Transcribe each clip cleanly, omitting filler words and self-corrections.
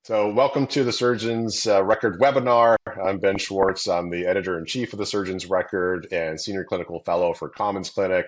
So, welcome to the Surgeon's Record webinar. I'm Ben Schwartz. I'm the editor-in-chief of the Surgeon's Record and senior clinical fellow for Commons Clinic.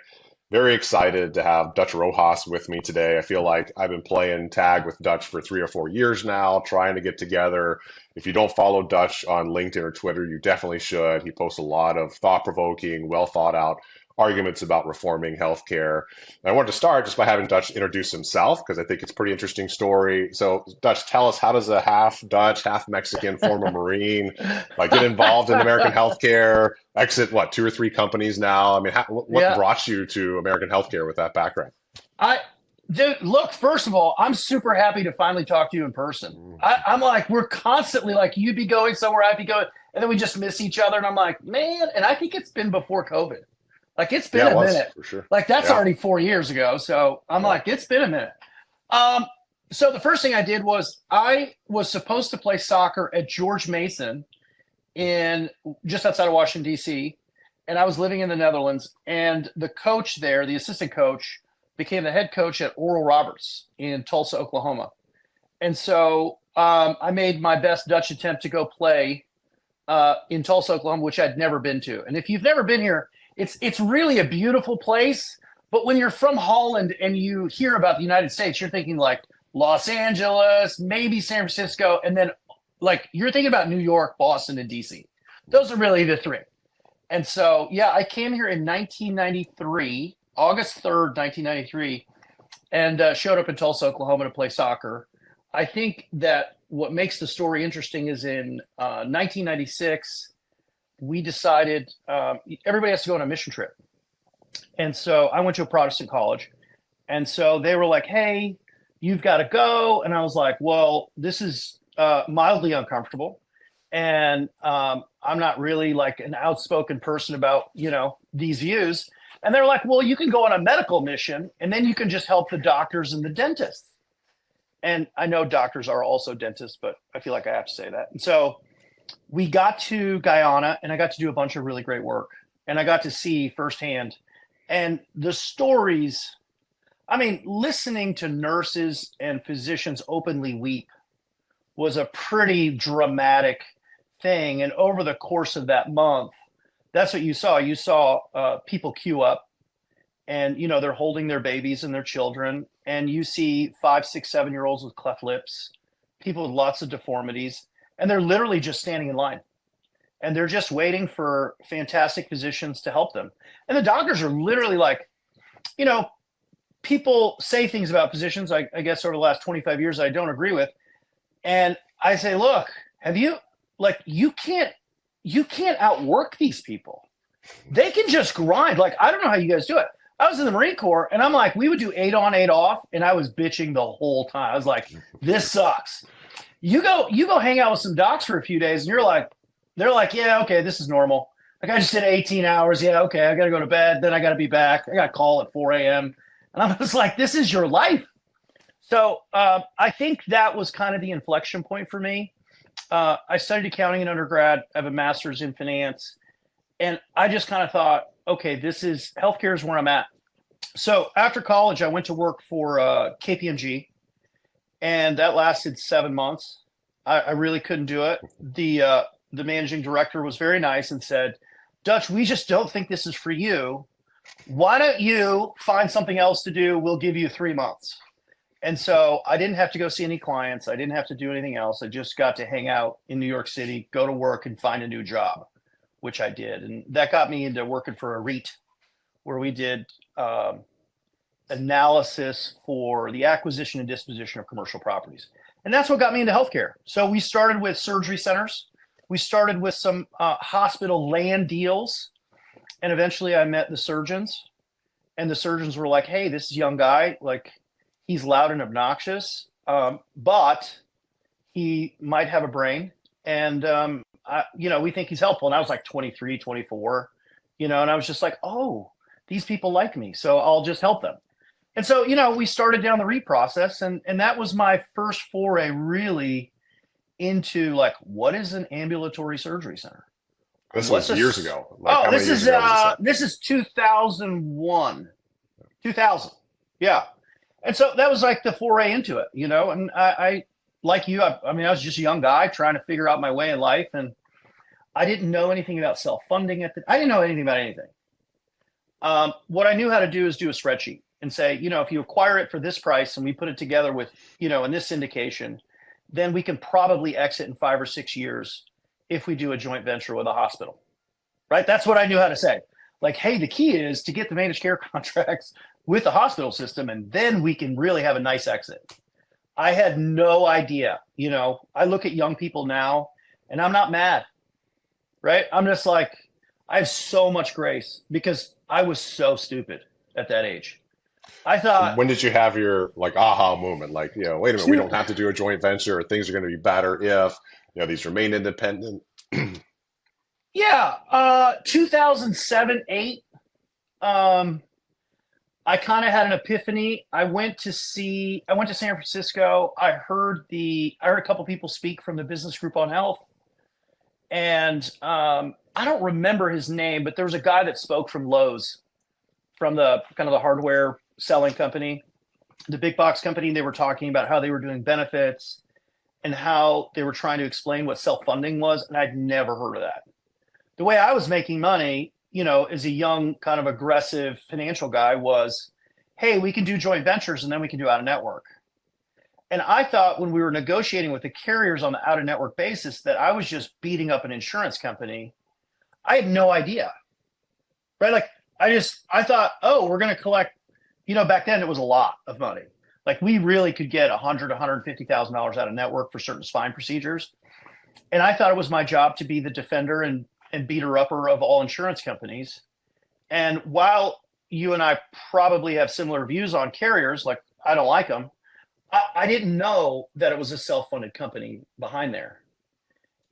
Very excited to have Dutch Rojas with me today. I feel like I've been playing tag with Dutch for 3 or 4 years now, trying to get together. If you don't follow Dutch on LinkedIn or Twitter, you definitely should. He posts a lot of thought-provoking, well-thought-out arguments about reforming healthcare. And I wanted to start just by having Dutch introduce himself because I think it's a pretty interesting story. So, Dutch, tell us, how does a half Dutch, half Mexican former Marine get involved in American healthcare? Exit what, two or three companies now? I mean, what Yeah, brought you to American healthcare with that background? I, dude, look, first of all, I'm super happy to finally talk to you in person. Mm. I'm like, we're constantly like, you'd be going somewhere, I'd be going, and then we just miss each other. And I'm like, man, and I think it's been before COVID. Like, it's been Yeah, it a was minute. for sure. Like, that's Yeah, already 4 years ago. So I'm yeah. like, it's been a minute. Um, so the first thing I did was I was supposed to play soccer at George Mason in just outside of Washington, D.C. And I was living in the Netherlands, and the coach there, the assistant coach, became the head coach at Oral Roberts in Tulsa, Oklahoma. And so I made my best Dutch attempt to go play in Tulsa, Oklahoma, which I'd never been to. And if you've never been here, it's really a beautiful place. But when you're from Holland and you hear about the United States, you're thinking like Los Angeles, maybe San Francisco, and then like you're thinking about New York, Boston, and DC. Those are really the three. And so, yeah, I came here in 1993, August 3rd, 1993, and showed up in Tulsa, Oklahoma to play soccer. I think that what makes the story interesting is in 1996, we decided everybody has to go on a mission trip. And so I went to a Protestant college. And so they were like, hey, you've got to go. And I was like, well, this is mildly uncomfortable. And I'm not really like an outspoken person about, these views. And they're like, well, you can go on a medical mission and then you can just help the doctors and the dentists. And I know doctors are also dentists, but I feel like I have to say that. And so we got to Guyana and I got to do a bunch of really great work. And I got to see firsthand. And the stories, I mean, listening to nurses and physicians openly weep was a pretty dramatic thing. And over the course of that month, that's what you saw. You saw people queue up and, they're holding their babies and their children. And you see 5, 6, 7 year olds with cleft lips, people with lots of deformities, and they're literally just standing in line. And they're just waiting for fantastic physicians to help them. And the doctors are literally like, you know, people say things about physicians, I guess, over the last 25 years I don't agree with. And I say, look, have you, like, you can't outwork these people. They can just grind. Like, I don't know how you guys do it. I was in the Marine Corps and I'm like, we would do 8 on, 8 off. And I was bitching the whole time. I was like, this sucks. You go hang out with some docs for a few days and they're like, yeah, okay, this is normal. Like I just did 18 hours. Yeah, okay, I got to go to bed. Then I got to be back. I got a call at 4 a.m. And I was like, this is your life. So I think that was kind of the inflection point for me. I studied accounting in undergrad. I have a master's in finance. And I just kind of thought, okay, this is healthcare is where I'm at. So after college, I went to work for KPMG, and that lasted 7 months. I really couldn't do it. The managing director was very nice and said, Dutch, we just don't think this is for you. Why don't you find something else to do? We'll give you 3 months. And so I didn't have to go see any clients. I didn't have to do anything else. I just got to hang out in New York City, go to work, and find a new job, which I did. And that got me into working for a REIT, where we did analysis for the acquisition and disposition of commercial properties. And that's what got me into healthcare. So we started with surgery centers. We started with some hospital land deals. And eventually I met the surgeons. And the surgeons were like, hey, this young guy, like, he's loud and obnoxious, but he might have a brain. And, we think he's helpful. And I was like 23, 24, and I was just like, oh, these people like me, so I'll just help them. And so, we started down the REIT process, and that was my first foray really into like, what is an ambulatory surgery center? This What's was a years ago. Like, oh, how many this years is ago was this is 2001, 2000, yeah. And so that was like the foray into it, and I like you, I mean, I was just a young guy trying to figure out my way in life, and I didn't know anything about self-funding I didn't know anything about anything. What I knew how to do is do a spreadsheet and say, if you acquire it for this price and we put it together with, in this syndication, then we can probably exit in 5 or 6 years if we do a joint venture with a hospital, right? That's what I knew how to say. Like, hey, the key is to get the managed care contracts with the hospital system, and then we can really have a nice exit. I had no idea. I look at young people now and I'm not mad, right? I'm just like, I have so much grace because I was so stupid at that age. I thought, When did you have your like aha moment? Like, wait a minute, we two, don't have to do a joint venture, or things are going to be better if, these remain independent. yeah, 2007, 8. I kind of had an epiphany. I went to San Francisco. I heard a couple people speak from the business group on health. And I don't remember his name, but there was a guy that spoke from Lowe's, from the kind of the hardware selling company, the big box company. They were talking about how they were doing benefits and how they were trying to explain what self-funding was. And I'd never heard of that. The way I was making money, as a young kind of aggressive financial guy was, hey, we can do joint ventures and then we can do out of network. And I thought when we were negotiating with the carriers on the out of network basis that I was just beating up an insurance company. I had no idea, right? Like I thought, oh, we're going to collect, back then it was a lot of money. Like we really could get $150,000 out of network for certain spine procedures. And I thought it was my job to be the defender and beater upper of all insurance companies. And while you and I probably have similar views on carriers, like I don't like them, I didn't know that it was a self-funded company behind there.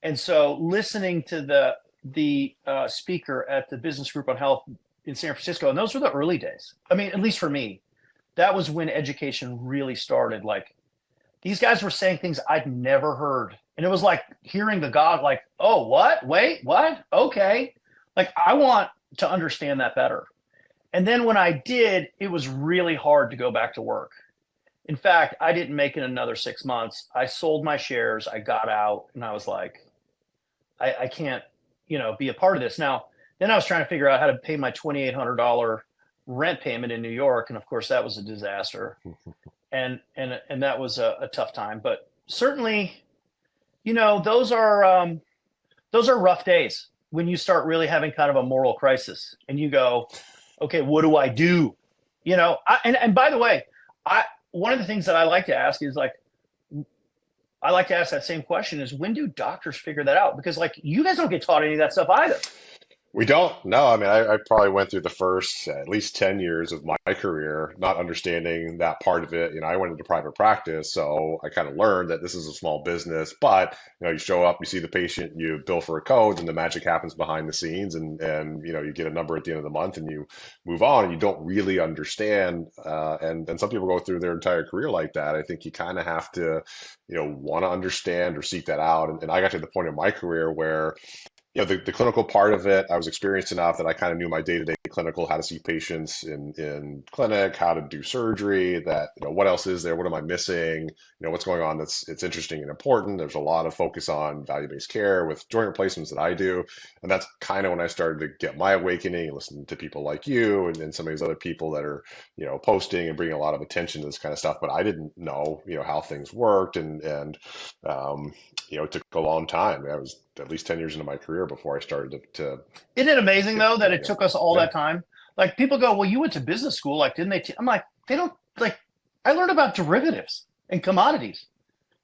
And so listening to the speaker at the business group on health in San Francisco, and those were the early days. I mean, at least for me, that was when education really started. Like these guys were saying things I'd never heard. And it was like hearing the God, like, oh, what? Wait, what? Okay. Like, I want to understand that better. And then when I did, it was really hard to go back to work. In fact, I didn't make it another 6 months. I sold my shares. I got out and I was like, I can't, be a part of this. Now, then I was trying to figure out how to pay my $2,800 rent payment in New York. And of course, that was a disaster. And that was a tough time. But certainly, those are rough days when you start really having kind of a moral crisis and you go, okay, what do I do? And by the way, one of the things that I like to ask is like, I like to ask that same question is when do doctors figure that out? Because like you guys don't get taught any of that stuff either. We don't. No, I mean, I probably went through the first at least 10 years of my career not understanding that part of it. I went into private practice, so I kind of learned that this is a small business, but you show up, you see the patient, you bill for a code, and the magic happens behind the scenes, and you get a number at the end of the month, and you move on, and you don't really understand. And some people go through their entire career like that. I think you kind of have to, want to understand or seek that out. And I got to the point in my career where the clinical part of it, I was experienced enough that I kind of knew my day-to-day clinical, how to see patients in clinic, how to do surgery, that, what else is there? What am I missing? What's going on it's interesting and important. There's a lot of focus on value-based care with joint replacements that I do. And that's kind of when I started to get my awakening and listening to people like you and some of these other people that are, posting and bringing a lot of attention to this kind of stuff. But I didn't know, how things worked. And it took a long time. I was at least 10 years into my career before I started to Isn't it amazing though that it yeah. took us all Yeah. that time? Like people go, well, you went to business school. Like, didn't they? I'm like, they don't like, I learned about derivatives and commodities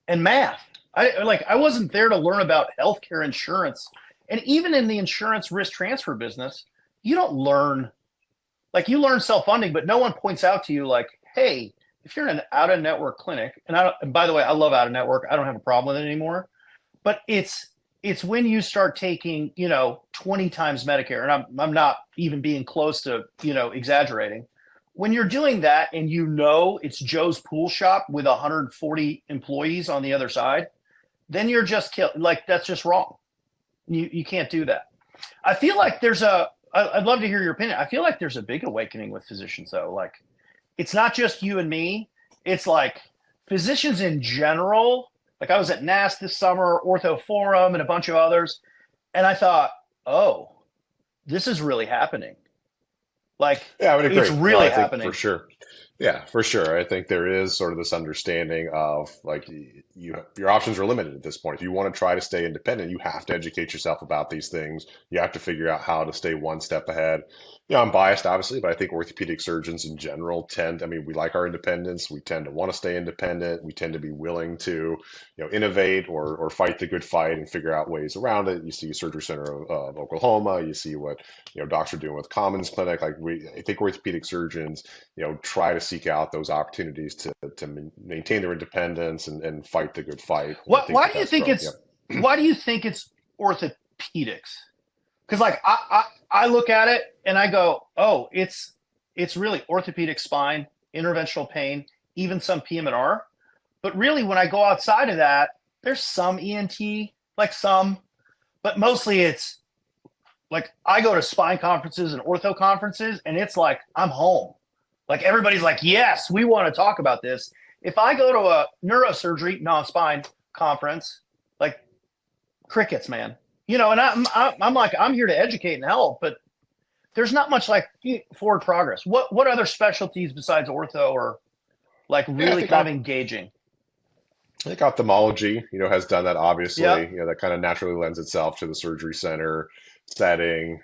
and math. I wasn't there to learn about healthcare insurance. And even in the insurance risk transfer business, you don't learn, like you learn self-funding, but no one points out to you like, hey, if you're in an out of network clinic, and by the way, I love out of network. I don't have a problem with it anymore, but it's when you start taking, 20 times Medicare, and I'm not even being close to, exaggerating. When you're doing that and it's Joe's pool shop with 140 employees on the other side, then you're just like, that's just wrong. You can't do that. I feel like I'd love to hear your opinion. I feel like there's a big awakening with physicians though. Like it's not just you and me. It's like physicians in general Like I was at NASS this summer, Ortho Forum, and a bunch of others, and I thought, oh, this is really happening. Like Yeah, I would it's agree. No, really I think for happening. sure. Yeah, for sure. I think there is sort of this understanding of like your options are limited at this point. If you want to try to stay independent, you have to educate yourself about these things. You have to figure out how to stay one step ahead. I'm biased, obviously, but I think orthopedic surgeons in general tend, I mean, we like our independence. We tend to want to stay independent. We tend to be willing to, innovate or fight the good fight and figure out ways around it. You see Surgery Center of Oklahoma. You see what, docs are doing with Commons Clinic. I think orthopedic surgeons try to seek out those opportunities to maintain their independence and fight the good fight. And I What? think Why that do you that's think growing. it's? Yep. Why do you think it's orthopedics? Because like I look at it and I go, oh, it's really orthopedic spine, interventional pain, even some PM&R. But really, when I go outside of that, there's some ENT, like some, but mostly it's like I go to spine conferences and ortho conferences, and it's like I'm home. Like everybody's like, yes, we want to talk about this. If I go to a neurosurgery, non-spine conference, like crickets, man. And I'm like, I'm here to educate and help, but there's not much like forward progress. What other specialties besides ortho are like Yeah, really kind of engaging? I think ophthalmology, has done that Yeah, obviously. That kind of naturally lends itself to the surgery center setting.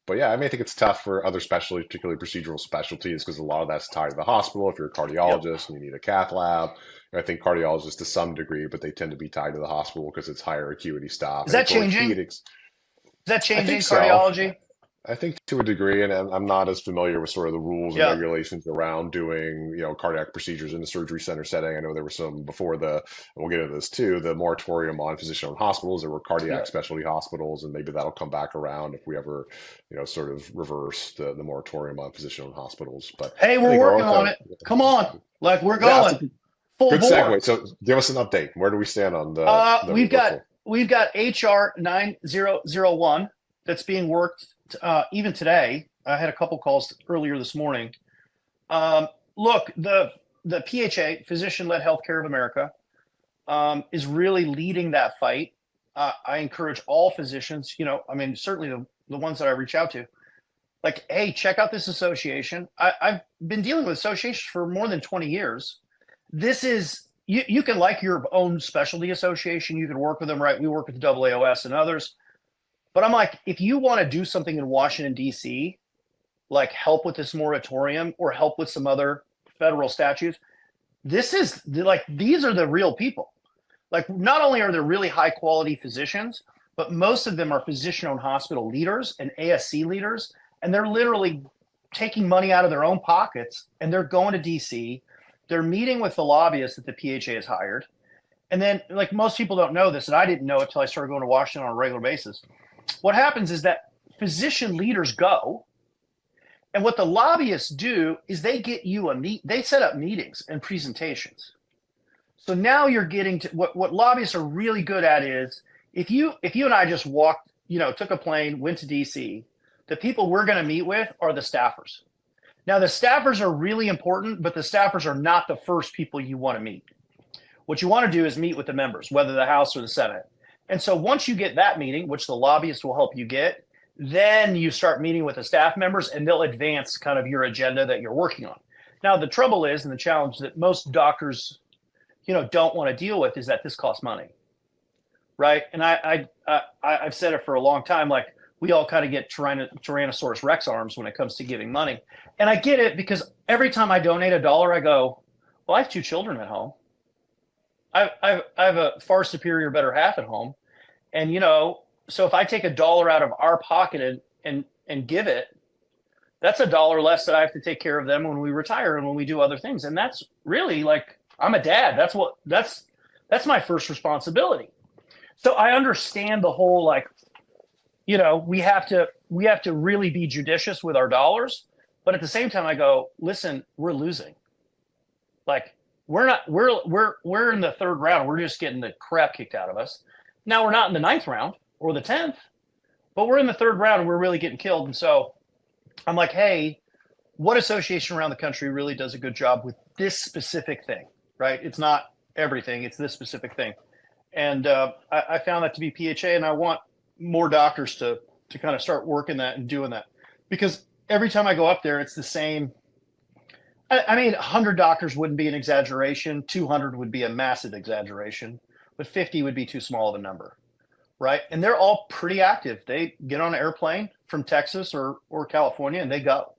But yeah, I mean, I think it's tough for other specialties, particularly procedural specialties, because a lot of that's tied to the hospital. If you're a yep. cardiologist and you need a cath lab, I think cardiologists to some degree, but they tend to be tied to the hospital because it's higher acuity stuff. Is I that think changing? Is orthopedics, that I think changing so. cardiology? I think to a degree, and I'm not as familiar with sort of the rules and Yeah, regulations around doing, cardiac procedures in the surgery center setting. I know there were some before and we'll get into this too, the moratorium on physician-owned hospitals. There were cardiac yeah. specialty hospitals, and maybe that'll come back around if we ever, sort of reverse the moratorium on physician-owned hospitals. But Hey, I we're think our working on ortho, it. Come on, like we're yeah, that's a going full good bore. segue. So give us an update. Where do we stand on the We've got reversal? HR 9001 that's being worked even today. I had a couple calls earlier this morning. Um, Look, the PHA, Physician Led Healthcare of America, is really leading that fight. I encourage all physicians, I mean, certainly the ones that I reach out to, like, hey, check out this association. I've been dealing with associations for more than 20 years. This is, you can like your own specialty association. You can work with them, right? We work with the AAOS and others. But I'm like, if you want to do something in Washington, D.C., like help with this moratorium or help with some other federal statutes, this is like, these are the real people. Like, not only are there really high quality physicians, but most of them are physician owned hospital leaders and ASC leaders. And they're literally taking money out of their own pockets and they're going to DC. They're meeting with the lobbyists that the PHA has hired. And then, like, most people don't know this, and I didn't know it until I started going to Washington on a regular basis. What happens is that physician leaders go, and what the lobbyists do is they get you they set up meetings and presentations. So now you're getting to what lobbyists are really good at is if you and I just walked, took a plane, went to DC, the people we're going to meet with are the staffers. Now the staffers are really important, but the staffers are not the first people you want to meet. What you want to do is meet with the members, whether the House or the Senate. And so once you get that meeting, which the lobbyists will help you get, then you start meeting with the staff members and they'll advance kind of your agenda that you're working on. Now, the trouble is, and the challenge that most doctors, don't want to deal with is that this costs money, right? And I've said it for a long time, like we all kind of get Tyrannosaurus Rex arms when it comes to giving money. And I get it because every time I donate $1, I go, well, I have 2 children at home. I have a far superior, better half at home. And, so if I take $1 out of our pocket and give it, that's $1 less that I have to take care of them when we retire and when we do other things. And that's really like, I'm a dad. That's my first responsibility. So I understand the whole, like, we have to really be judicious with our dollars. But at the same time, I go, listen, we're losing. Like, we're in the third round. We're just getting the crap kicked out of us. Now we're not in the ninth round or the 10th, but we're in the third round and we're really getting killed. And so I'm like, hey, what association around the country really does a good job with this specific thing, right? It's not everything. It's this specific thing. And I found that to be PHA, and I want more doctors to kind of start working that and doing that, because every time I go up there, it's the same. I mean, 100 doctors wouldn't be an exaggeration. 200 would be a massive exaggeration, but 50 would be too small of a number, right? And they're all pretty active. They get on an airplane from Texas or California and they go.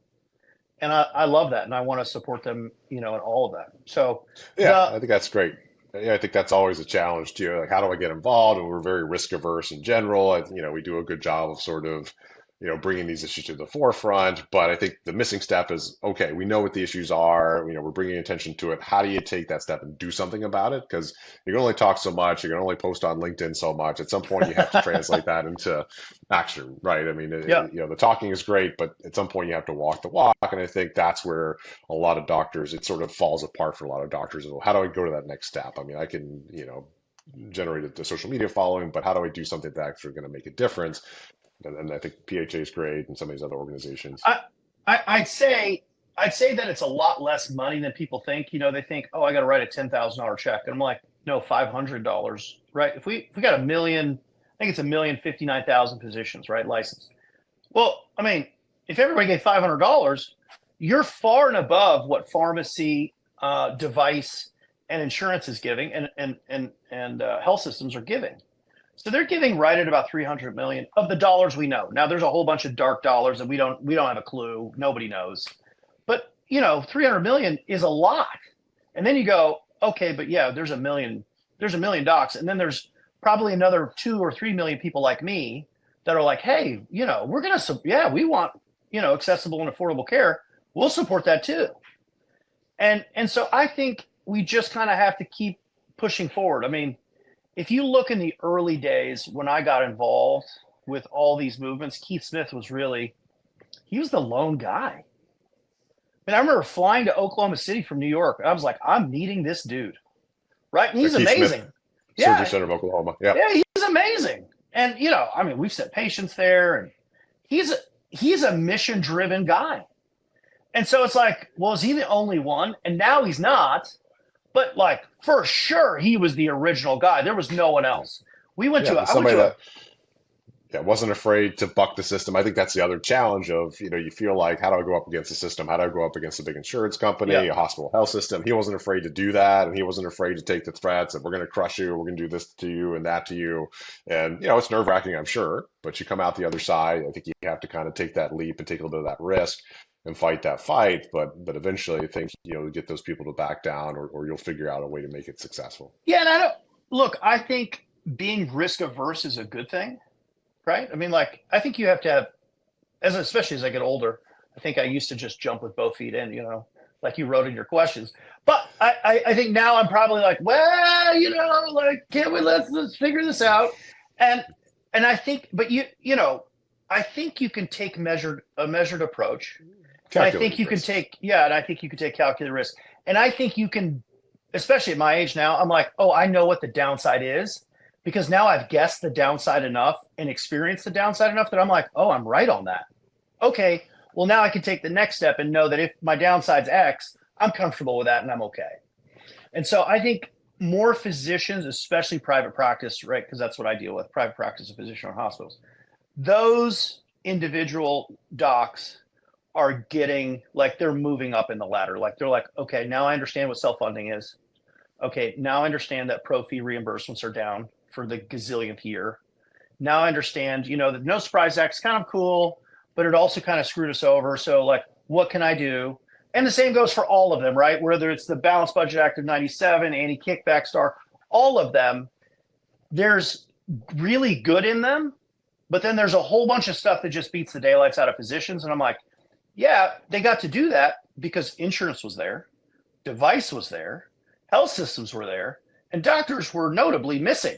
And I love that, and I want to support them, in all of that. So Yeah, I think that's great. Yeah, I think that's always a challenge too. Like, how do I get involved? And we're very risk averse in general. We do a good job of sort of, bringing these issues to the forefront. But I think the missing step is, okay, we know what the issues are. We're bringing attention to it. How do you take that step and do something about it? Because you can only talk so much. You can only post on LinkedIn so much. At some point, you have to translate that into action, right? I mean, yeah, the talking is great, but at some point, you have to walk the walk. And I think that's where a lot of doctors, it sort of falls apart for a lot of doctors. How do I go to that next step? I mean, I can, generate the social media following, but how do I do something that's actually going to make a difference? And I think PHA is great, and some of these other organizations. I'd say that it's a lot less money than people think. They think, oh, I got to write a $10,000 check, and I'm like, no, $500, right? If we got a million, I think it's 1,059,000 positions, right, licensed. Well, I mean, if everybody gave $500, you're far and above what pharmacy, device, and insurance is giving, and health systems are giving. So they're giving right at about 300 million of the dollars we know. Now there's a whole bunch of dark dollars that we don't have a clue. Nobody knows. But 300 million is a lot. And then you go, okay, but yeah, there's a million docs, and then there's probably another 2 or 3 million people like me that are like, hey, we want, accessible and affordable care. We'll support that too. And so I think we just kind of have to keep pushing forward. I mean, if you look in the early days when I got involved with all these movements, Keith Smith was he was the lone guy. And I remember flying to Oklahoma City from New York. I was like, I'm meeting this dude, right? And he's amazing. Smith, Surgery Center of Oklahoma. Yeah. Yeah, he's amazing. And, I mean, we've sent patients there, and he's a mission-driven guy. And so it's like, well, is he the only one? And now he's not. But like, for sure, he was the original guy. There was no one else. We went to somebody that wasn't afraid to buck the system. I think that's the other challenge of, you feel like, how do I go up against the system? How do I go up against a big insurance company, a hospital health system? He wasn't afraid to do that. And he wasn't afraid to take the threats of, we're going to crush you. We're going to do this to you and that to you. And, it's nerve wracking, I'm sure, but you come out the other side. I think you have to kind of take that leap and take a little bit of that risk and fight that fight, but eventually I think get those people to back down, or you'll figure out a way to make it successful. Yeah, and I think being risk averse is a good thing, right? I mean, like, I think you have to have, especially as I get older, I think I used to just jump with both feet in, like you wrote in your questions. But I think now I'm probably like, well, can't we let's figure this out, and I think, but I think you can take a measured approach. And I think you can take, and I think you can take calculated risk. And I think you can, especially at my age now, I'm like, oh, I know what the downside is, because now I've guessed the downside enough and experienced the downside enough that I'm like, oh, I'm right on that. Okay, well, now I can take the next step and know that if my downside's X, I'm comfortable with that and I'm okay. And so I think more physicians, especially private practice, right, because that's what I deal with, private practice of physician or hospitals, those individual docs are getting, like, they're moving up in the ladder. Like, they're like, okay, now I understand what self-funding is. Okay, now I understand that pro fee reimbursements are down for the gazillionth year. Now I understand, the No Surprise Act is kind of cool, but it also kind of screwed us over. So, like, what can I do? And the same goes for all of them, right? Whether it's the Balanced Budget Act of 97, anti-kickback star, all of them, there's really good in them, but then there's a whole bunch of stuff that just beats the daylights out of physicians. And I'm like, yeah, they got to do that because insurance was there, device was there, health systems were there, and doctors were notably missing,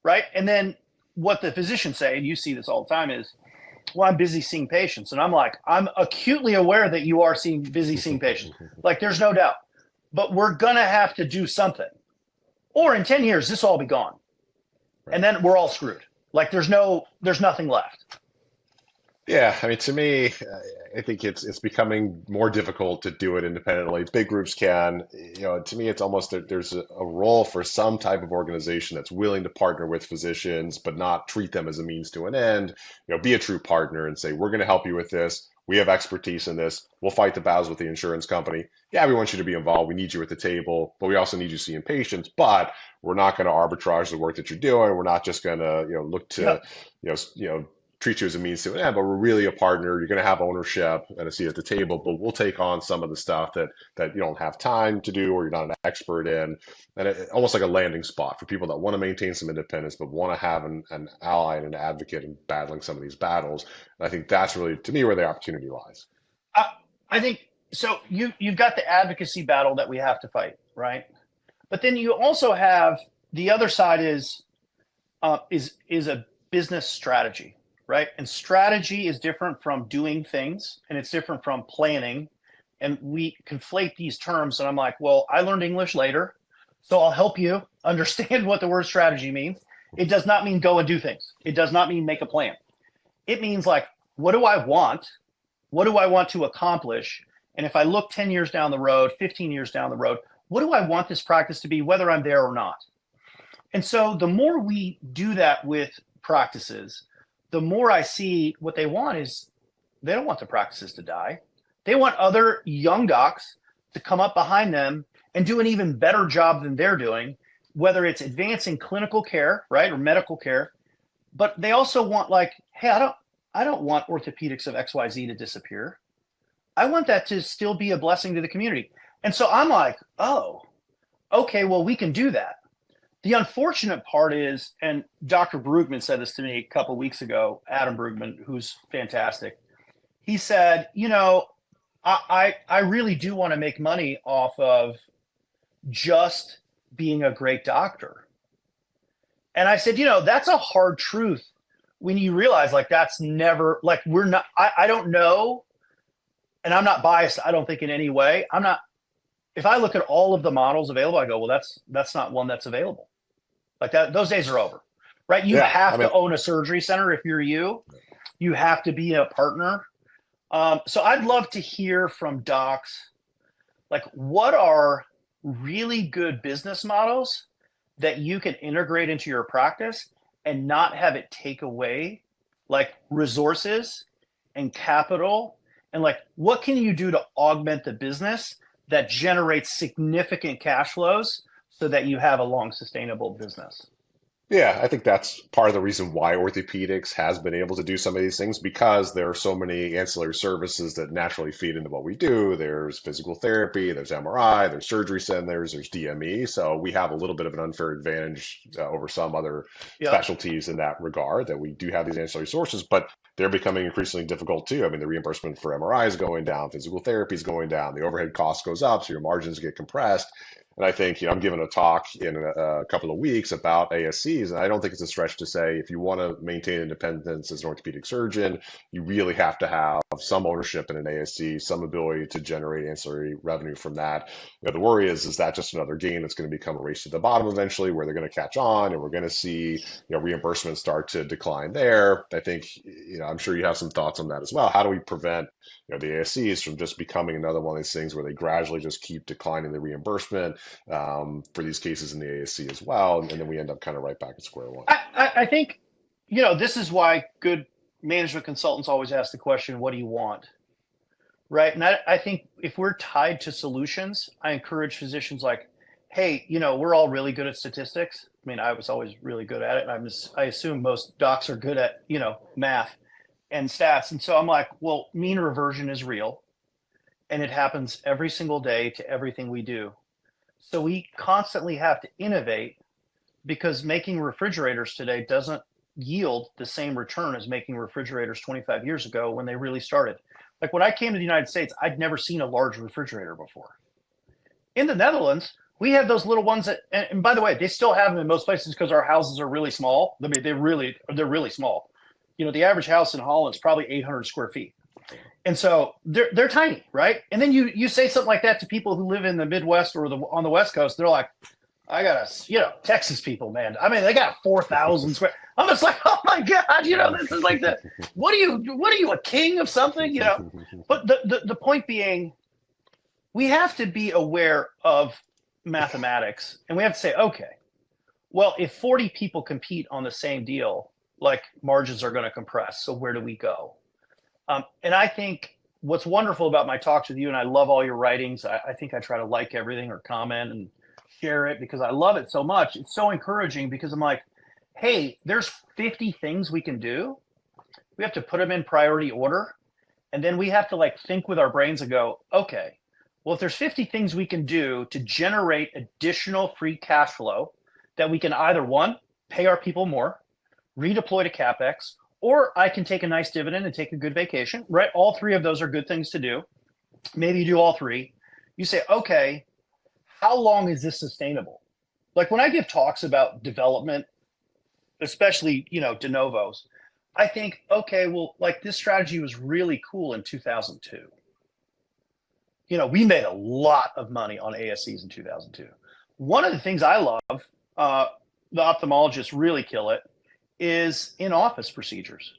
right? And then what the physicians say, and you see this all the time, is, well, I'm busy seeing patients. And I'm like, I'm acutely aware that you are busy seeing patients. Like, there's no doubt. But we're going to have to do something. Or in 10 years, this will all be gone. Right. And then we're all screwed. Like, there's nothing left. Yeah, I mean, to me, I think it's becoming more difficult to do it independently. Big groups can, to me, it's almost there's a role for some type of organization that's willing to partner with physicians, but not treat them as a means to an end. Be a true partner and say, we're going to help you with this. We have expertise in this. We'll fight the battles with the insurance company. Yeah, we want you to be involved. We need you at the table, but we also need you seeing patients. But we're not going to arbitrage the work that you're doing. We're not just going to, look to, Yep. treat you as a means to an end, but we're really a partner. You're going to have ownership and a seat at the table, but we'll take on some of the stuff that you don't have time to do or you're not an expert in, and almost like a landing spot for people that want to maintain some independence but want to have an ally and an advocate in battling some of these battles. And I think that's really, to me, where the opportunity lies. I, I think so. You've got the advocacy battle that we have to fight, right? But then you also have the other side is a business strategy, right? And strategy is different from doing things, and it's different from planning. And we conflate these terms, and I'm like, well, I learned English later, so I'll help you understand what the word strategy means. It does not mean go and do things. It does not mean make a plan. It means like, what do I want? What do I want to accomplish? And if I look 10 years down the road, 15 years down the road, what do I want this practice to be, whether I'm there or not? And so the more we do that with practices, the more I see what they want is they don't want the practices to die. They want other young docs to come up behind them and do an even better job than they're doing, whether it's advancing clinical care, right, or medical care. But they also want like, hey, I don't want orthopedics of XYZ to disappear. I want that to still be a blessing to the community. And so I'm like, oh, okay, well, we can do that. The unfortunate part is, and Dr. Brugman said this to me a couple of weeks ago, Adam Brugman, who's fantastic. He said, I really do want to make money off of just being a great doctor. And I said, that's a hard truth when you realize like that's never like we're not, I don't know. And I'm not biased, I don't think in any way. I'm not, if I look at all of the models available, I go, well, that's not one that's available. Like that, those days are over, right? You Yeah, have I mean, to own a surgery center if you're you. You have to be a partner. So I'd love to hear from docs, like what are really good business models that you can integrate into your practice and not have it take away like resources and capital, and like what can you do to augment the business that generates significant cash flows so that you have a long sustainable business. yeah, I think that's part of the reason why orthopedics has been able to do some of these things because there are so many ancillary services that naturally feed into what we do. There's physical therapy, there's MRI, there's surgery centers, there's DME. So we have a little bit of an unfair advantage over some other Yep. specialties in that regard that we do have these ancillary sources, but they're becoming increasingly difficult too. I mean, the reimbursement for MRI is going down, physical therapy is going down, the overhead cost goes up, so your margins get compressed. And I think, I'm giving a talk in a couple of weeks about ASCs, and I don't think it's a stretch to say if you want to maintain independence as an orthopedic surgeon, you really have to have some ownership in an ASC, some ability to generate ancillary revenue from that. The worry is that just another game that's going to become a race to the bottom eventually, where they're going to catch on, and we're going to see, reimbursements start to decline there. I think, I'm sure you have some thoughts on that as well. How do we prevent, the ASCs from just becoming another one of these things where they gradually just keep declining the reimbursement for these cases in the ASC as well, and then we end up kind of right back at square one. I think, this is why good management consultants always ask the question, what do you want? Right. And I think if we're tied to solutions, I encourage physicians like, hey, we're all really good at statistics. I mean, I was always really good at it. And I assume most docs are good at, math and stats. And so I'm like, well, mean reversion is real and it happens every single day to everything we do. So we constantly have to innovate because making refrigerators today doesn't yield the same return as making refrigerators 25 years ago when they really started. Like when I came to the United States, I'd never seen a large refrigerator before. In the Netherlands, we have those little ones that, and by the way, they still have them in most places because our houses are really small. I mean, they're really small. The average house in Holland is probably 800 square feet. And so they're tiny, right? And then you say something like that to people who live in the Midwest or on the West Coast, they're like, I got Texas people, man. I mean, they got 4,000 square. I'm just like, oh my God, this is like what are you, a king of something, But the point being, we have to be aware of mathematics, and we have to say, okay, well, if 40 people compete on the same deal, like margins are going to compress. So where do we go? And I think what's wonderful about my talks with you, and I love all your writings. I think I try to like everything or comment and share it because I love it so much. It's so encouraging because I'm like, hey, there's 50 things we can do. We have to put them in priority order. And then we have to like think with our brains and go, okay, well, if there's 50 things we can do to generate additional free cash flow that we can either, one, pay our people more, redeploy to CapEx, or I can take a nice dividend and take a good vacation, right? All three of those are good things to do. Maybe you do all three. You say, okay, how long is this sustainable? Like when I give talks about development, especially, de novos, I think, okay, well, like this strategy was really cool in 2002. We made a lot of money on ASCs in 2002. One of the things I love, the ophthalmologists really kill it, is in-office procedures.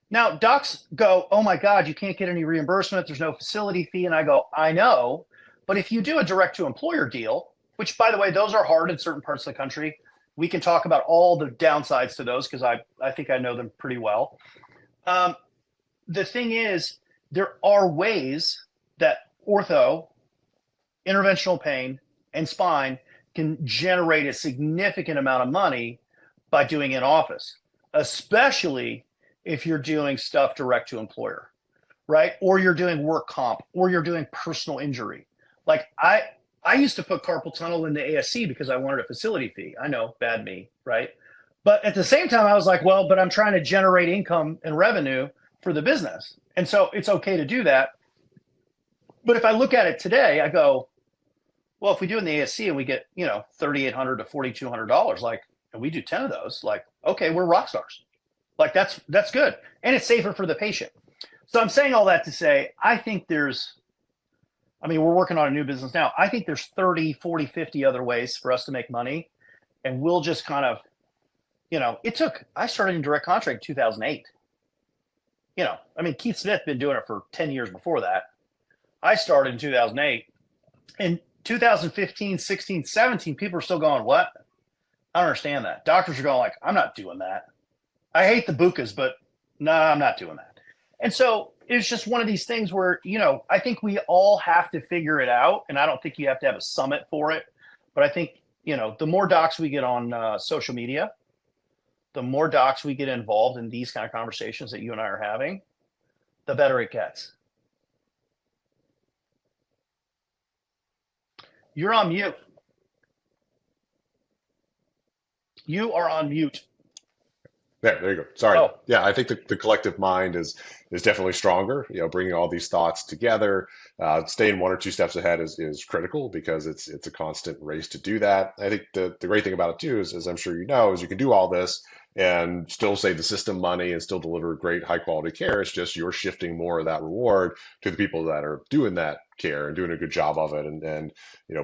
Now, docs go, oh my God, you can't get any reimbursement. There's no facility fee. And I go, I know. But if you do a direct-to-employer deal, which, by the way, those are hard in certain parts of the country, we can talk about all the downsides to those because I think I know them pretty well. The thing is, there are ways that ortho, interventional pain, and spine can generate a significant amount of money by doing in office, especially if you're doing stuff direct to employer, right? Or you're doing work comp, or you're doing personal injury. Like I used to put carpal tunnel in the ASC because I wanted a facility fee. I know, bad me, right? But at the same time, I was like, well, but I'm trying to generate income and revenue for the business. And so it's okay to do that. But if I look at it today, I go, well, if we do in the ASC and we get, $3,800 to $4,200, like, and we do 10 of those, like, okay, we're rock stars. Like that's good. And it's safer for the patient. So I'm saying all that to say, I think we're working on a new business now. I think there's 30, 40, 50 other ways for us to make money. And we'll just kind of, I started in direct contract in 2008. Keith Smith been doing it for 10 years before that. I started in 2008. In 2015, 16, 17, people are still going, what? I don't understand that. Doctors are going like, I'm not doing that. I hate the bukas, but no, I'm not doing that. And so it's just one of these things where, I think we all have to figure it out. And I don't think you have to have a summit for it. But I think, the more docs we get on social media, the more docs we get involved in these kind of conversations that you and I are having, the better it gets. You're on mute. You are on mute. There you go. Sorry. Oh. Yeah, I think the collective mind is definitely stronger. Bringing all these thoughts together, staying one or two steps ahead is critical because it's a constant race to do that. I think the great thing about it too is, as I'm sure you know, is you can do all this and still save the system money and still deliver great high quality care. It's just you're shifting more of that reward to the people that are doing that care and doing a good job of it and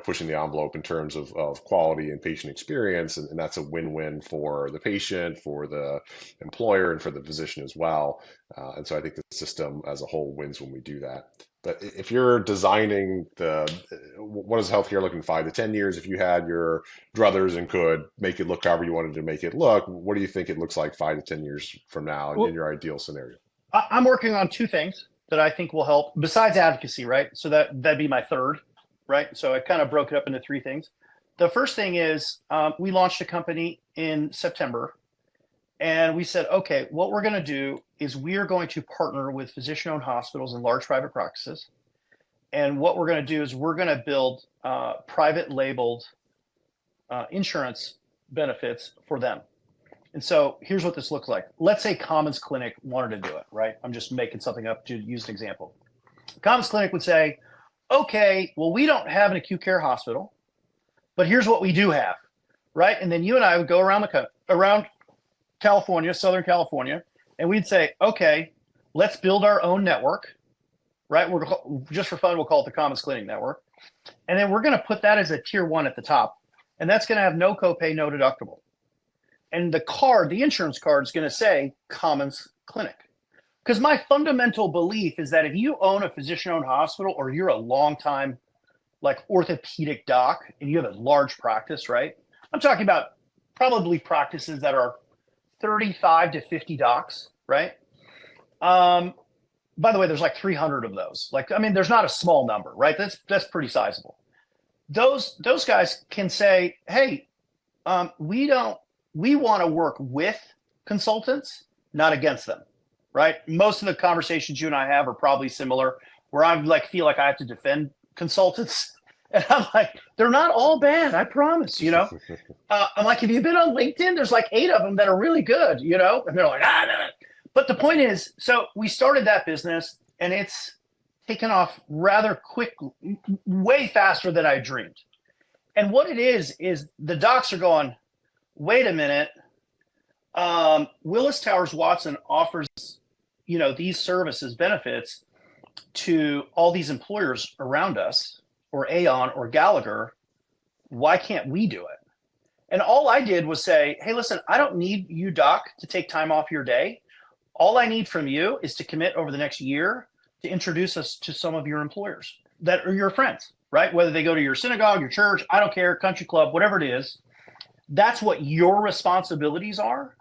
pushing the envelope in terms of quality and patient experience. And that's a win-win for the patient, for the employer, and for the physician as well. And so I think the system as a whole wins when we do that. But if you're designing what is healthcare looking 5 to 10 years, if you had your druthers and could make it look however you wanted to make it look, what do you think it looks like 5 to 10 years from now in your ideal scenario? I'm working on two things that I think will help besides advocacy, right? So that'd be my third, right? So I kind of broke it up into three things. The first thing is we launched a company in September. And we said, okay, what we're going to do is we are going to partner with physician-owned hospitals and large private practices. And what we're going to do is we're going to build private labeled insurance benefits for them. And so here's what this looks like. Let's say Commons Clinic wanted to do it, right? I'm just making something up to use an example. Commons Clinic would say, okay, well, we don't have an acute care hospital, but here's what we do have, right? And then you and I would go around California, Southern California, and we'd say, okay, let's build our own network, right? Just for fun, we'll call it the Commons Clinic Network. And then we're going to put that as a tier 1 at the top. and that's going to have no copay, no deductible. And the insurance card is going to say Commons Clinic. Because my fundamental belief is that if you own a physician-owned hospital or you're a long-time like orthopedic doc and you have a large practice, right? I'm talking about probably practices that are 35 to 50 docs, right? By the way, there's like 300 of those. Like, I mean, there's not a small number, right? That's pretty sizable. Those guys can say, hey, we want to work with consultants, not against them, right? Most of the conversations you and I have are probably similar, where I like feel like I have to defend consultants, and I'm like, they're not all bad, I promise. I'm like, have you been on LinkedIn? There's like 8 of them that are really good, and they're like, no. But the point is, so we started that business, and it's taken off rather quick, way faster than I dreamed. And what it is the docs are going, wait a minute, Willis Towers Watson offers, these services, benefits to all these employers around us, or Aon or Gallagher. Why can't we do it? And all I did was say, hey, listen, I don't need you, doc, to take time off your day. All I need from you is to commit over the next year to introduce us to some of your employers that are your friends, right? Whether they go to your synagogue, your church, I don't care, country club, whatever it is. That's what your responsibilities are.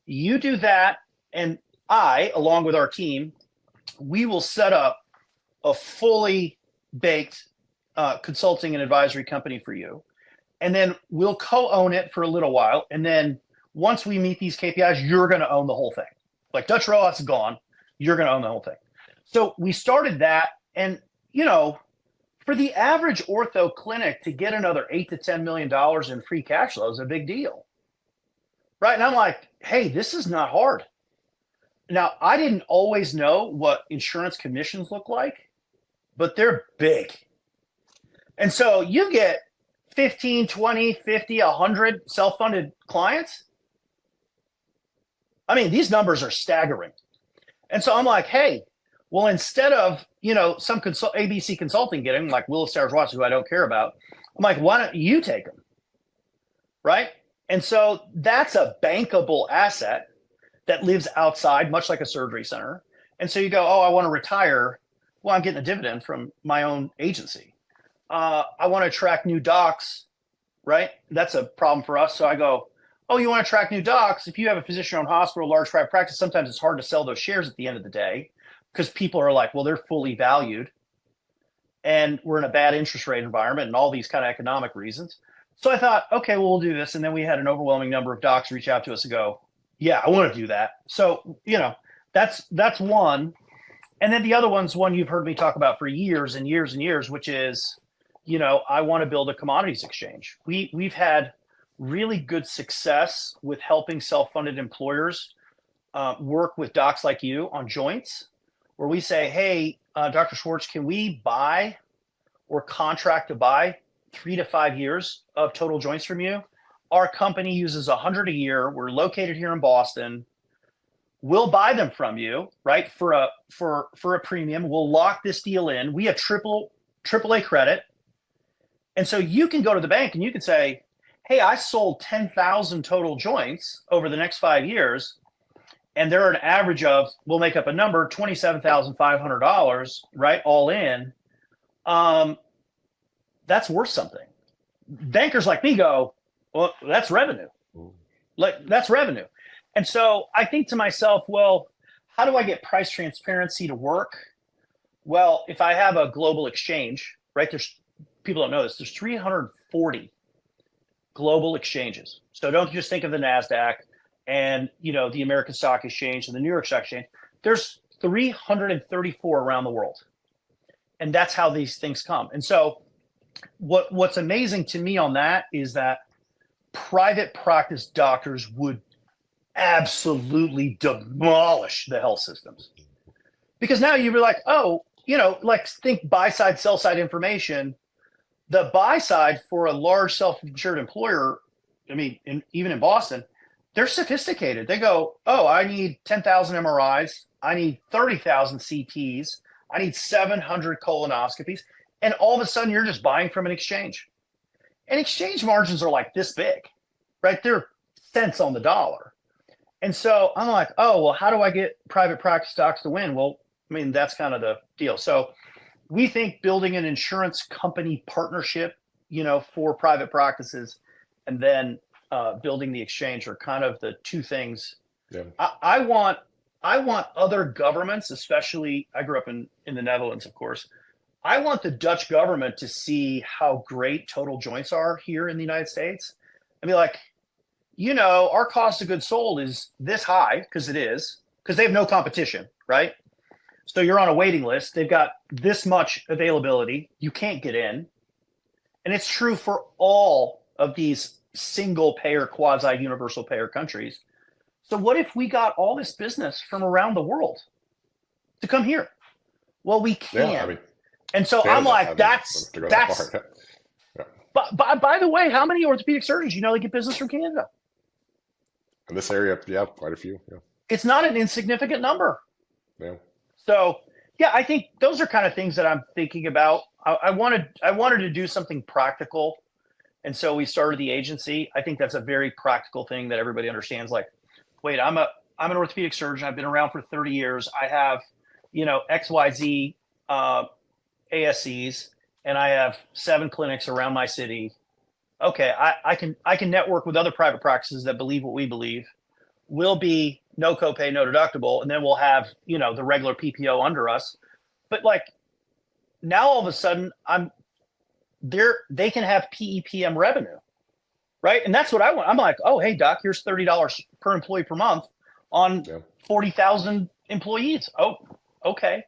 You do that, and I, along with our team, we will set up a fully baked consulting and advisory company for you. And then we'll co-own it for a little while. And then once we meet these KPIs, you're going to own the whole thing. Like Dutch Rojas is gone, you're going to own the whole thing. So we started that. And, for the average ortho clinic to get another $8 to $10 million in free cash flow is a big deal. Right. And I'm like, hey, this is not hard. Now, I didn't always know what insurance commissions look like, but they're big. And so you get 15, 20, 50, 100 self-funded clients. I mean, these numbers are staggering. And so I'm like, hey, well, instead of, some ABC consulting getting like Willis Towers Watson, who I don't care about, I'm like, why don't you take them? Right. And so that's a bankable asset that lives outside, much like a surgery center. And so you go, oh, I want to retire. Well, I'm getting a dividend from my own agency. I want to attract new docs, right? That's a problem for us. So I go, oh, you want to attract new docs? If you have a physician-owned hospital, large private practice, sometimes it's hard to sell those shares at the end of the day because people are like, well, they're fully valued and we're in a bad interest rate environment and all these kind of economic reasons. So I thought, okay, well, we'll do this. And then we had an overwhelming number of docs reach out to us and go, yeah, I want to do that. So, that's one. And then the other one's one you've heard me talk about for years and years and years, which is, I want to build a commodities exchange. We've had really good success with helping self-funded employers work with docs like you on joints, where we say, hey, Dr. Schwartz, can we buy or contract to buy 3 to 5 years of total joints from you? Our company uses 100 a year. We're located here in Boston. We'll buy them from you, right? For a premium. We'll lock this deal in. We have AAA credit. And so you can go to the bank and you can say, hey, I sold 10,000 total joints over the next 5 years. And they're an average of, we'll make up a number, $27,500, right? All in. That's worth something. Bankers like me go, well, that's revenue. That's revenue. And so I think to myself, well, how do I get price transparency to work? Well, if I have a global exchange, right? People don't know this. There's 340 global exchanges. So don't just think of the NASDAQ and, the American Stock Exchange and the New York Stock Exchange. There's 334 around the world. And that's how these things come. And so what's amazing to me on that is that private practice doctors would absolutely demolish the health systems. Because now you'd be like, oh, think buy side, sell side information. The buy side for a large self-insured employer, even in Boston, they're sophisticated. They go, oh, I need 10,000 MRIs. I need 30,000 CTs. I need 700 colonoscopies. And all of a sudden you're just buying from an exchange. And exchange margins are like this big, right? They're cents on the dollar. And so I'm like, oh, well, how do I get private practice docs to win? Well, I mean, that's kind of the deal. So we think building an insurance company partnership, for private practices, and then building the exchange are kind of the two things. Yeah. I want other governments, especially I grew up in the Netherlands, of course. I want the Dutch government to see how great total joints are here in the United States. I mean, like, our cost of goods sold is this high because it is, because they have no competition, right? So you're on a waiting list. They've got this much availability. You can't get in. And it's true for all of these single payer, quasi universal payer countries. So what if we got all this business from around the world to come here? Well, we can. Yeah, I mean, And so I'm Canada, I like, mean, to go that far. Yeah. but by the way, how many orthopedic surgeons, they get business from Canada? In this area, yeah, quite a few. Yeah. It's not an insignificant number. Yeah. So yeah, I think those are kind of things that I'm thinking about. I wanted to do something practical. And so we started the agency. I think that's a very practical thing that everybody understands. Like, wait, I'm an orthopedic surgeon. I've been around for 30 years. I have, XYZ ASCs, and I have 7 clinics around my city. Okay, I can network with other private practices that believe what we believe. We'll be no copay, no deductible, and then we'll have, the regular PPO under us. But like, now all of a sudden they can have PEPM revenue, right? And that's what I want. I'm like, oh, hey doc, here's $30 per employee per month on 40,000 employees. Oh, okay.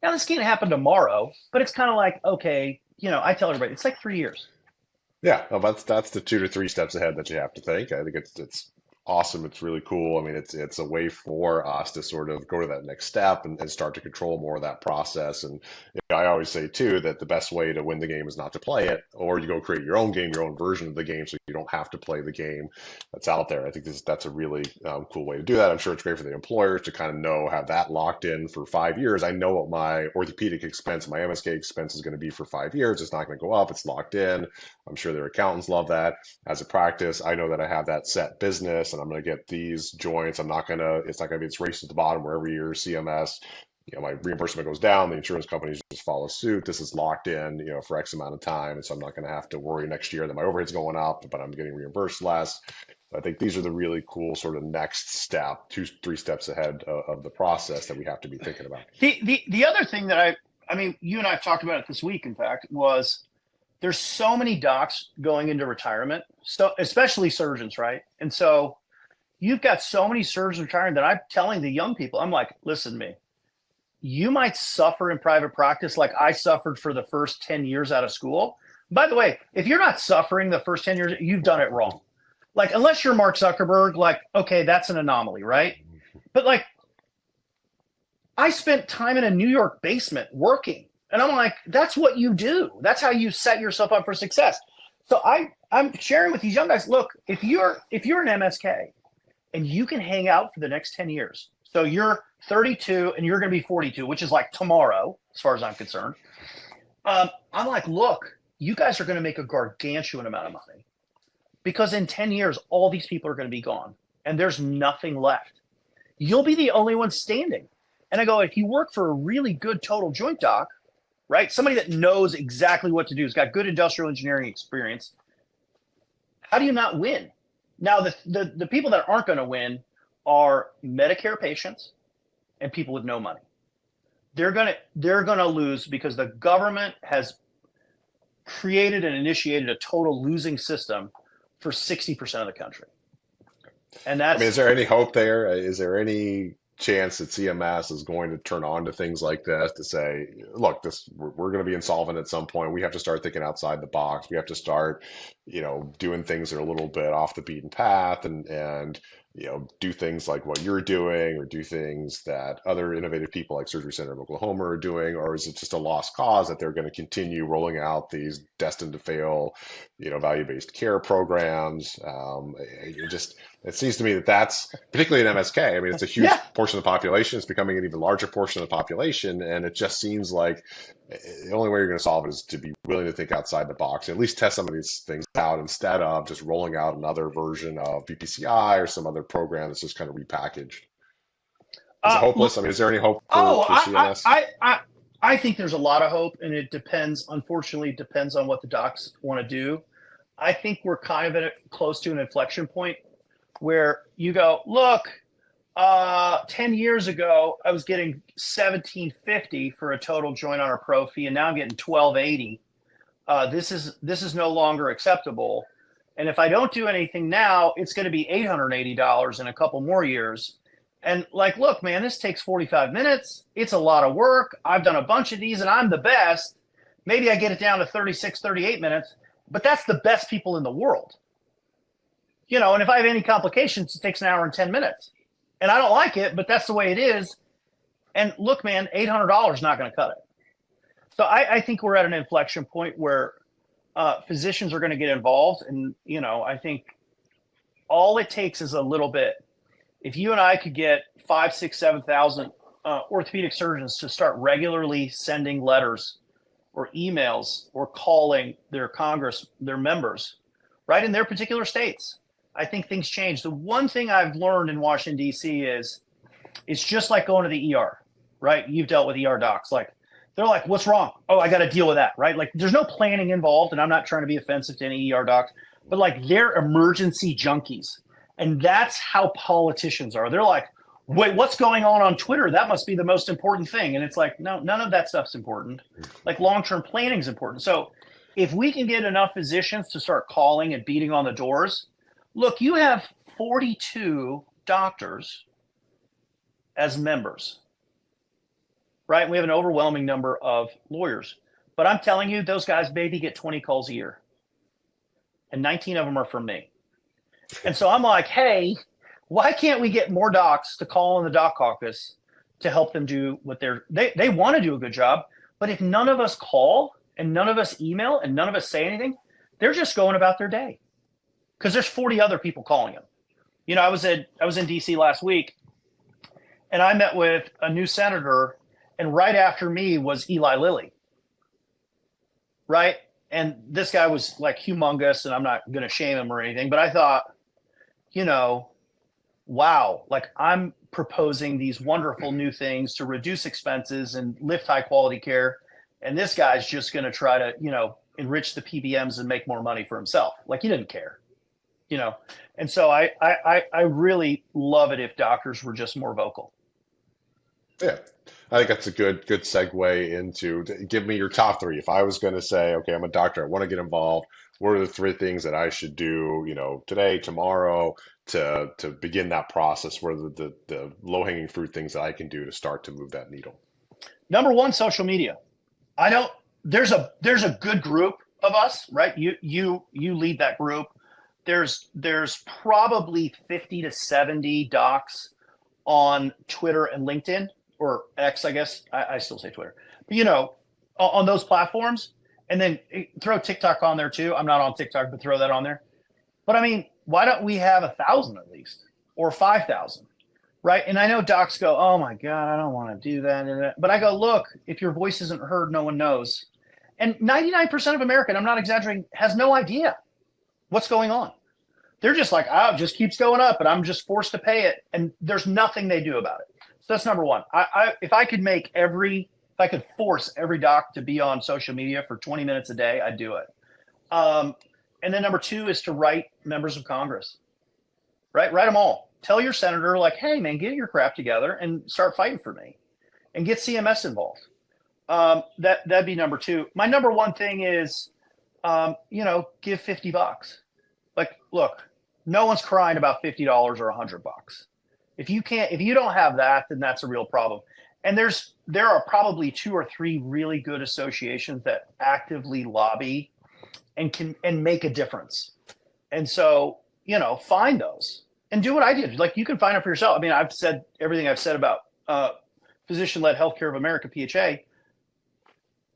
Now this can't happen tomorrow, but it's kind of like, okay, I tell everybody it's like 3 years. Yeah, no, that's the 2 to 3 steps ahead that you have to think. I think it's awesome. It's really cool. I mean, it's a way for us to sort of go to that next step and start to control more of that process. And I always say too that the best way to win the game is not to play it, or you go create your own game, your own version of the game, so you don't have to play the game that's out there. I think that's a really cool way to do that. I'm sure it's great for the employers to kind of have that locked in for 5 years. I know what my orthopedic expense, my MSK expense is going to be for 5 years. It's not going to go up. It's locked in. I'm sure their accountants love that. As a practice, I know that I have that set business and I'm going to get these joints. It's not going to be this race to the bottom where every year CMS, my reimbursement goes down, the insurance companies just follow suit. This is locked in, for X amount of time. And so I'm not going to have to worry next year that my overhead's going up, but I'm getting reimbursed less. I think these are the really cool sort of next step, 2, 3 steps ahead of the process that we have to be thinking about. The other thing that I mean, you and I have talked about it this week, in fact, was there's so many docs going into retirement, so especially surgeons, right? And so you've got so many surgeons retiring that I'm telling the young people, I'm like, listen to me. You might suffer in private practice like I suffered for the first 10 years out of school. By the way, if you're not suffering the first 10 years, you've done it wrong. Like, unless you're Mark Zuckerberg, like, okay, that's an anomaly, right? But like, I spent time in a New York basement working. And I'm like, that's what you do. That's how you set yourself up for success. So I'm sharing with these young guys, look, if you're an MSK and you can hang out for the next 10 years, so you're 32 and you're going to be 42, which is like tomorrow, as far as I'm concerned. I'm like, look, you guys are going to make a gargantuan amount of money because in 10 years, all these people are going to be gone and there's nothing left. You'll be the only one standing. And I go, if you work for a really good total joint doc, right? Somebody that knows exactly what to do, has got good industrial engineering experience. How do you not win? Now, the people that aren't going to win are Medicare patients and people with no money. They're gonna lose because the government has created and initiated a total losing system for 60% of the country. And that's, I mean, is there any hope there? Is there any chance that CMS is going to turn on to things like this to say, look, we're going to be insolvent at some point. We have to start thinking outside the box. We have to start doing things that are a little bit off the beaten path, and do things like what you're doing, or do things that other innovative people like Surgery Center of Oklahoma are doing? Or is it just a lost cause that they're going to continue rolling out these destined to fail, value-based care programs? It seems to me that that's particularly in MSK. I mean, it's a Yeah. huge portion of the population. It's becoming an even larger portion of the population, and it just seems like the only way you're going to solve it is to be willing to think outside the box, at least test some of these things out instead of just rolling out another version of BPCI or some other program that's just kind of repackaged. Is it Uh, hopeless? I mean, is there any hope oh, for CMS? I think there's a lot of hope, and it depends. Unfortunately, it depends on what the docs want to do. I think we're kind of close to an inflection point where you go, look, 10 years ago, I was getting $1,750 for a total joint on a pro fee, and now I'm getting $1,280. This is no longer acceptable. And if I don't do anything now, it's going to be $880 in a couple more years. And like, look, man, this takes 45 minutes. It's a lot of work. I've done a bunch of these and I'm the best. Maybe I get it down to 36, 38 minutes, but that's the best people in the world. And if I have any complications, it takes an hour and 10 minutes. And I don't like it, but that's the way it is. And look, man, $800 is not going to cut it. So I think we're at an inflection point where physicians are going to get involved. And, I think all it takes is a little bit. If you and I could get 5, 6, 7,000 orthopedic surgeons to start regularly sending letters or emails or calling their their members, right, in their particular states, I think things change. The one thing I've learned in Washington, D.C. is it's just like going to the ER, right? You've dealt with ER docs. Like, they're like, what's wrong? Oh, I got to deal with that, right? Like, there's no planning involved, and I'm not trying to be offensive to any ER docs, but like, they're emergency junkies. And that's how politicians are. They're like, wait, what's going on Twitter? That must be the most important thing. And it's like, no, none of that stuff's important. Like, long-term planning is important. So if we can get enough physicians to start calling and beating on the doors, look, you have 42 doctors as members, right? We have an overwhelming number of lawyers. But I'm telling you, those guys maybe get 20 calls a year. And 19 of them are from me. And so I'm like, hey, why can't we get more docs to call in the doc caucus to help them do what they want to do a good job. But if none of us call and none of us email and none of us say anything, they're just going about their day because there's 40 other people calling them. I was in DC last week and I met with a new senator, and right after me was Eli Lilly. Right. And this guy was like humongous, and I'm not going to shame him or anything, but I thought, wow, like, I'm proposing these wonderful new things to reduce expenses and lift high quality care. And this guy's just going to try to, enrich the PBMs and make more money for himself. Like, he didn't care, And so I really love it if doctors were just more vocal. Yeah, I think that's a good segue into give me your top three. If I was going to say, okay, I'm a doctor, I want to get involved. What are the three things that I should do, today, tomorrow, to begin that process? What are the low-hanging fruit things that I can do to start to move that needle? Number one, social media. There's a good group of us, right? You lead that group. There's probably 50 to 70 docs on Twitter and LinkedIn, or X, I guess. I still say Twitter. But, on those platforms. And then throw TikTok on there too. I'm not on TikTok, but throw that on there. But I mean, why don't we have 1,000 at least, or 5,000, right? And I know docs go, oh my God, I don't want to do that. But I go, look, if your voice isn't heard, no one knows. And 99% of America, and I'm not exaggerating, has no idea what's going on. They're just like, oh, it just keeps going up, and I'm just forced to pay it. And there's nothing they do about it. So that's number one. If I could force every doc to be on social media for 20 minutes a day, I'd do it. And then number two is to write members of Congress, right? Write them all. Tell your senator, like, hey, man, get your crap together and start fighting for me, and get CMS involved. That'd be number two. My number one thing is, give $50. Like, look, no one's crying about $50 or $100. If you don't have that, then that's a real problem. And there are probably 2 or 3 really good associations that actively lobby and make a difference. And so, find those and do what I did. Like, you can find them for yourself. I mean, I've said everything I've said about Physician-Led Healthcare of America, PHA,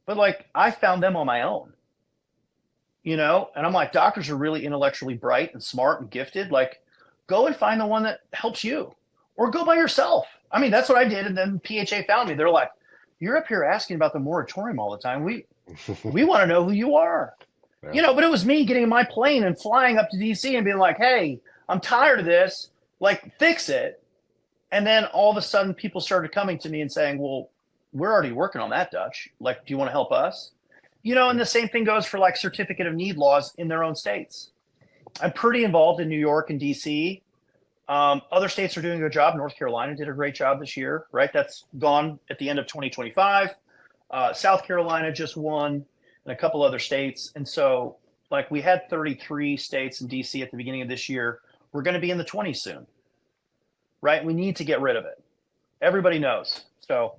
but like, I found them on my own, and I'm like, doctors are really intellectually bright and smart and gifted. Like, go and find the one that helps you, or go by yourself. I mean, that's what I did. And then PHA found me. They're like, you're up here asking about the moratorium all the time. We want to know who you are. Yeah. But it was me getting in my plane and flying up to DC and being like, hey, I'm tired of this. Like, fix it. And then all of a sudden people started coming to me and saying, well, we're already working on that, Dutch. Like, do you want to help us? And the same thing goes for like certificate of need laws in their own states. I'm pretty involved in New York and DC. Other states are doing a good job. North Carolina did a great job this year, right? That's gone at the end of 2025. South Carolina just won, and a couple other states. And so, like, we had 33 states in DC at the beginning of this year. We're going to be in the 20s soon, right? We need to get rid of it. Everybody knows. So,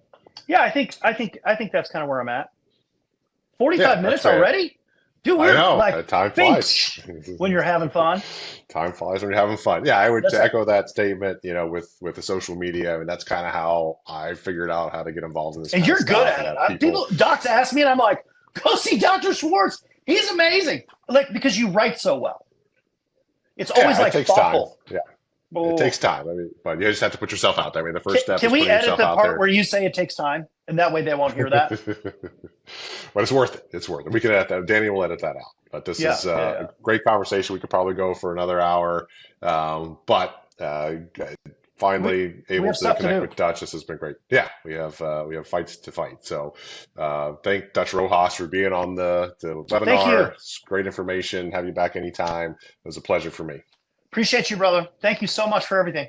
yeah, I think that's kind of where I'm at. 45 minutes already? Dude, we're like, time flies when you're having fun. Time flies when you're having fun. Yeah, I would echo that statement, with the social media. I mean, that's kind of how I figured out how to get involved in this. And you're good at it. Docs ask me, and I'm like, go see Dr. Schwartz. He's amazing. Like, because you write so well. It's always like thoughtful. Time. Yeah. It takes time. I mean, but you just have to put yourself out there. I mean, the first step is putting yourself out there. Can we edit the part where you say it takes time? And that way they won't hear that. But it's worth it. It's worth it. We can edit that. Danny will edit that out. But this is a great conversation. We could probably go for another hour. But finally able to connect with Dutch. This has been great. Yeah, we have fights to fight. So thank Dutch Rojas for being on the webinar. Thank you. It's great information. Have you back anytime. It was a pleasure for me. Appreciate you, brother. Thank you so much for everything.